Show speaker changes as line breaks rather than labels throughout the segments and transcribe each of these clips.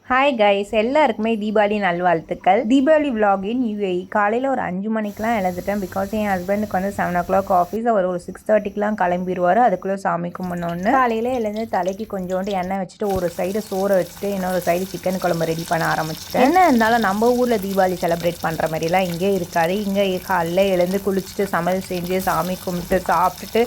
Hi guys, எல்லாருக்குமே தீபாவளி நல்வாழ்த்துக்கள். Deepavali vlog இன் UAE. காலையில் ஒரு 5 மணிக்கெலாம் எழுந்துட்டேன். பிகாஸ் என் ஹஸ்பண்டுக்கு வந்து 7 o'clock ஆஃபீஸ். அவர் ஒரு 6:30க்கெலாம் கிளம்பிடுவார். அதுக்குள்ளே சாமி கும்பிடணுன்னு காலையில் எழுந்து தலைக்கு கொஞ்சோண்டு எண்ணெய் வச்சுட்டு ஒரு சைடு சோறை வச்சுட்டு இன்னொரு சைடு சிக்கன் குழம்பு ரெடி பண்ண ஆரம்பிச்சிட்டேன். என்ன இருந்தாலும் நம்ம ஊரில் தீபாவளி செலிப்ரேட் பண்ணுற மாதிரிலாம் இங்கே இருக்காது. இங்கே காலையில் எழுந்து குளிச்சுட்டு சமையல் செஞ்சு சாமி கும்பிட்டு சாப்பிட்டுட்டு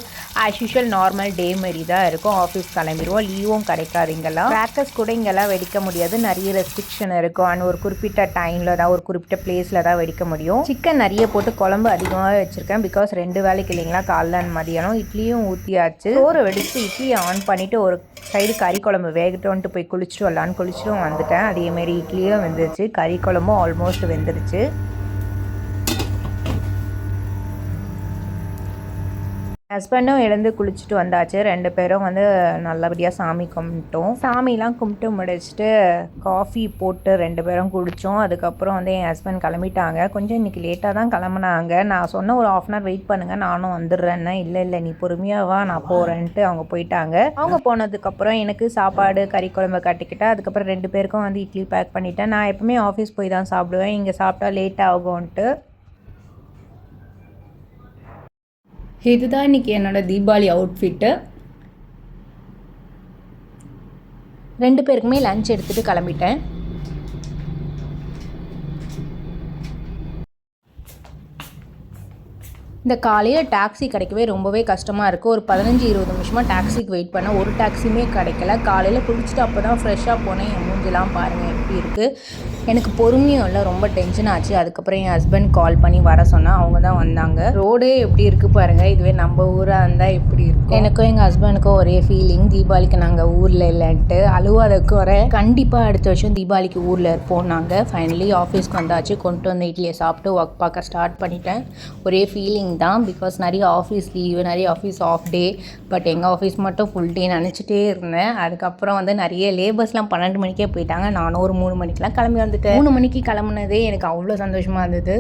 ஆஸ் யூஷுவல் நார்மல் டே மாரி தான் இருக்கும். ஆஃபீஸ் கிளம்பிடுவோம். லீவும் கிடைக்காது. இங்கெல்லாம் கிராக்கர்ஸ் கூட இங்கெல்லாம் வெடிக்க முடியாது. நிறைய ரெஸ்ட்ரிக்ஷன் இருக்கும். அண்ட் ஒரு குறிப்பிட்ட டைமில் தான் ஒரு குறிப்பிட்ட பிளேஸில் தான் வெடிக்க முடியும். சிக்கன் நிறைய போட்டு குழம்பு அதிகமாக வச்சுருக்கேன். பிகாஸ் 2 வேலைக்கு இல்லைங்களா, காலைல மதியானம். இட்லியும் ஊற்றியாச்சு. சோறு வெடித்து இட்லியை ஆன் பண்ணிவிட்டு ஒரு சைடு கறி குழம்பு வேகட்டோன்ட்டு போய் குளிச்சுட்டு வரலான்னு குளிச்சுட்டும் வந்துட்டேன். அதேமாரி இட்லியும் வெந்துருச்சு, கறி குழம்பும் ஆல்மோஸ்ட் வெந்துருச்சு. ஹஸ்பண்டும் எழுந்து குளிச்சுட்டு வந்தாச்சு. 2 பேரும் வந்து நல்லபடியாக சாமி கும்பிட்டோம். சாமிலாம் கும்பிட்டு முடிச்சுட்டு காஃபி போட்டு 2 பேரும் குடித்தோம். அதுக்கப்புறம் வந்து என் ஹஸ்பண்ட் கிளம்பிட்டாங்க. கொஞ்சம் இன்றைக்கி லேட்டாக தான் கிளம்புனாங்க. நான் சொன்ன ஒரு 1/2 hour வெயிட் பண்ணுங்கள், நானும் வந்துடுறேன்னா இல்லை நீ பொறுமையாக வா, நான் போகிறேன்ட்டு அவங்க போயிட்டாங்க. அவங்க போனதுக்கப்புறம் எனக்கு சாப்பாடு கறி குழம்பு கட்டிக்கிட்டேன். அதுக்கப்புறம் 2 பேருக்கும் வந்து இட்லி பேக் பண்ணிவிட்டேன். நான் எப்பவுமே ஆஃபீஸ் போய் தான் சாப்பிடுவேன். இங்கே சாப்பிட்டா லேட் ஆகும்ன்ட்டு.
இதுதான் இன்றைக்கி என்னோடய தீபாவளி அவுட்ஃபிட்டு.
2 பேருக்குமே லஞ்ச் எடுத்துகிட்டு கிளம்பிட்டேன். இந்த காலையில் டாக்ஸி கிடைக்கவே ரொம்பவே கஷ்டமாக இருக்குது. ஒரு 15-20 நிமிஷமாக டாக்ஸிக்கு வெயிட் பண்ண ஒரு டாக்ஸியுமே கிடைக்கல. காலையில் குளிச்சுட்டு அப்போ தான் ஃப்ரெஷ்ஷாக போனேன். என் மூஞ்சிலாம் பாருங்கள் எப்படி இருக்குது. எனக்கு பொறுமையும் இல்லை, ரொம்ப டென்ஷன் ஆச்சு. அதுக்கப்புறம் என் ஹஸ்பண்ட் கால் பண்ணி வர சொன்னால் அவங்க தான் வந்தாங்க. ரோடே எப்படி இருக்குது பாருங்கள். இதுவே நம்ம ஊராக இருந்தால் எப்படி இருக்கும். எனக்கும் எங்கள் ஹஸ்பண்டுக்கும் ஒரே ஃபீலிங். தீபாவளிக்கு நாங்கள் ஊரில் இல்லைன்ட்டு அழுவாத குறை. கண்டிப்பாக அடுத்த வருஷம் தீபாவளிக்கு ஊரில் இருப்போம். நாங்கள் ஃபைனலி ஆஃபீஸ்க்கு வந்தாச்சு. கொண்டு வந்த இட்லியை சாப்பிட்டு ஒர்க் பார்க்க ஸ்டார்ட் பண்ணிட்டேன். ஒரே ஃபீலிங் தான். பிகாஸ் நிறைய ஆஃபீஸ் லீவு, நிறைய ஆஃபீஸ் ஆஃப் டே. பட் எங்கள் ஆஃபீஸ் மட்டும் ஃபுல் டே நினச்சிட்டே இருந்தேன். அதுக்கப்புறம் வந்து நிறைய லேபர்ஸ்லாம் 12 மணிக்கே போயிட்டாங்க. நானும் ஒரு 3 மணிக்கெலாம் கிளம்பி வந்துட்டேன். 3 மணிக்கு கிளம்புனதே எனக்கு அவ்வளோ சந்தோஷமாக இருந்தது.